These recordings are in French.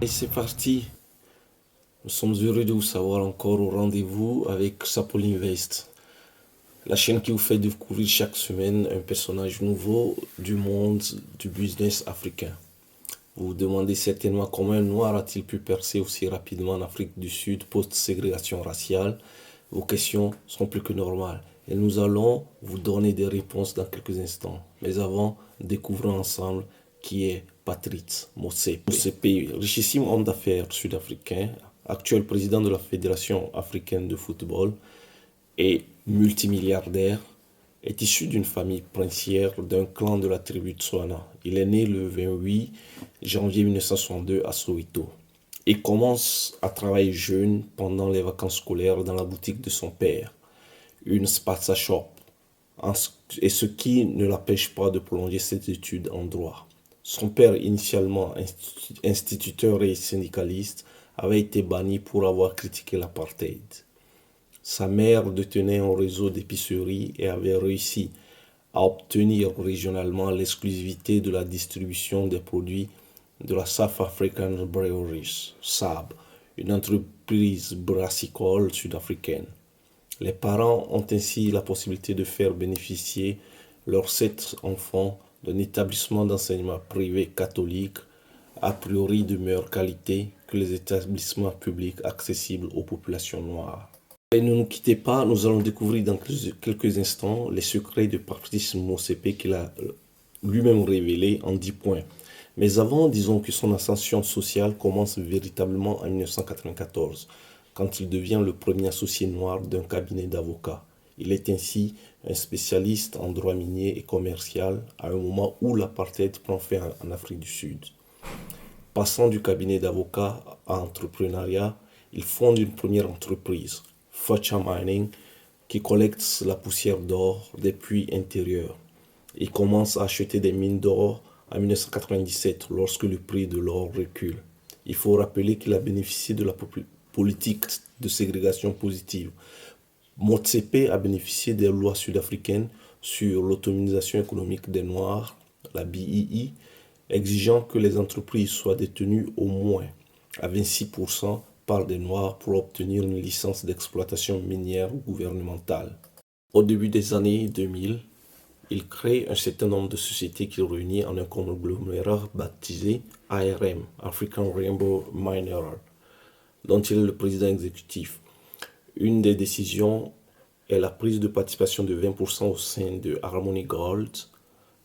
Et c'est parti. Nous sommes heureux de vous savoir encore au rendez-vous avec Sapol Invest, la chaîne qui vous fait découvrir chaque semaine un personnage nouveau du monde du business africain. Vous vous demandez certainement comment un noir a-t-il pu percer aussi rapidement en Afrique du Sud post-ségrégation raciale. Vos questions sont plus que normales et nous allons vous donner des réponses dans quelques instants. Mais avant, découvrons ensemble qui est Patrice Motsepe. Motsepe, richissime homme d'affaires sud-africain, actuel président de la Fédération africaine de football et multimilliardaire, est issu d'une famille princière d'un clan de la tribu Tswana. Il est né le 28 janvier 1962 à Soweto et commence à travailler jeune pendant les vacances scolaires dans la boutique de son père, une Spaza Shop, et ce qui ne l'empêche pas de prolonger ses études en droit. Son père, initialement instituteur et syndicaliste, avait été banni pour avoir critiqué l'apartheid. Sa mère détenait un réseau d'épiceries et avait réussi à obtenir régionalement l'exclusivité de la distribution des produits de la South African Breweries, SAB, une entreprise brassicole sud-africaine. Les parents ont ainsi la possibilité de faire bénéficier leurs 7 enfants d'un établissement d'enseignement privé catholique a priori de meilleure qualité que les établissements publics accessibles aux populations noires. Et ne nous quittez pas, nous allons découvrir dans quelques instants les secrets de Patrice Motsepe qu'il a lui-même révélé en 10 points. Mais avant, disons que son ascension sociale commence véritablement en 1994, quand il devient le premier associé noir d'un cabinet d'avocats. Il est ainsi un spécialiste en droit minier et commercial à un moment où l'apartheid prend fin en Afrique du Sud. Passant du cabinet d'avocats à entrepreneuriat, il fonde une première entreprise, Facha Mining, qui collecte la poussière d'or des puits intérieurs. Il commence à acheter des mines d'or en 1997 lorsque le prix de l'or recule. Il faut rappeler qu'il a bénéficié de la politique de ségrégation positive. Motsepe a bénéficié des lois sud-africaines sur l'autonomisation économique des Noirs, la BEE, exigeant que les entreprises soient détenues au moins à 26% par des Noirs pour obtenir une licence d'exploitation minière gouvernementale. Au début des années 2000, il crée un certain nombre de sociétés qu'il réunit en un conglomérat baptisé ARM, African Rainbow Mineral, dont il est le président exécutif. Une des décisions est la prise de participation de 20% au sein de Harmony Gold,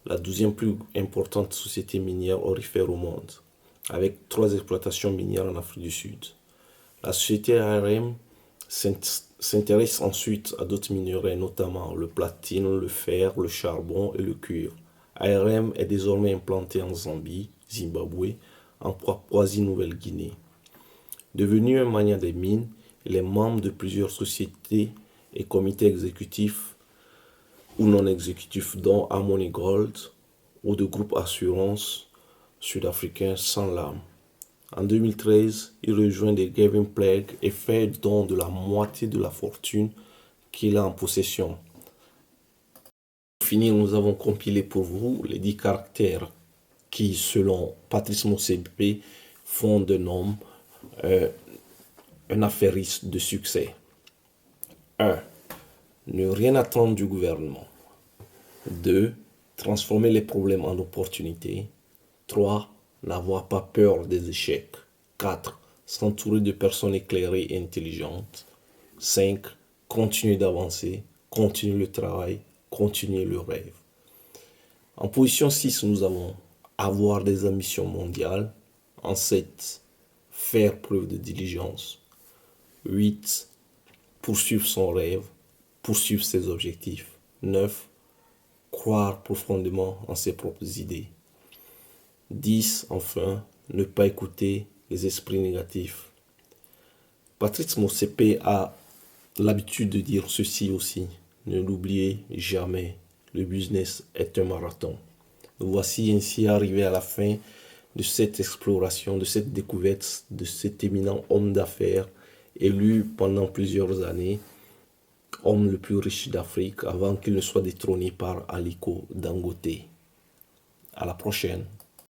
la 12e plus importante société minière aurifère au monde, avec 3 exploitations minières en Afrique du Sud. La société ARM s'intéresse ensuite à d'autres minerais, notamment le platine, le fer, le charbon et le cuivre. ARM est désormais implanté en Zambie, Zimbabwe, en Papouasie-Nouvelle-Guinée. Devenu un magnat des mines, il est membre de plusieurs sociétés et comités exécutifs ou non exécutifs dont Harmony Gold ou de groupes assurance sud-africains Sanlam. En 2013, il rejoint des Gavin Plague et fait don de la moitié de la fortune qu'il a en possession. Pour finir, nous avons compilé pour vous les 10 caractères qui, selon Patrice Motsepe, font d'un homme un affairiste de succès. 1. Ne rien attendre du gouvernement. 2. Transformer les problèmes en opportunités. 3. N'avoir pas peur des échecs. 4. S'entourer de personnes éclairées et intelligentes. 5. Continuer d'avancer, continuer le travail, continuer le rêve. En position 6, nous avons avoir des ambitions mondiales. En 7, faire preuve de diligence. 8, poursuivre son rêve, poursuivre ses objectifs. 9, croire profondément en ses propres idées. 10, enfin, ne pas écouter les esprits négatifs. Patrice Motsepe a l'habitude de dire ceci aussi. Ne l'oubliez jamais, le business est un marathon. Nous voici ainsi arrivés à la fin de cette exploration, de cette découverte de cet éminent homme d'affaires élu pendant plusieurs années homme le plus riche d'Afrique avant qu'il ne soit détrôné par Aliko Dangote. À la prochaine.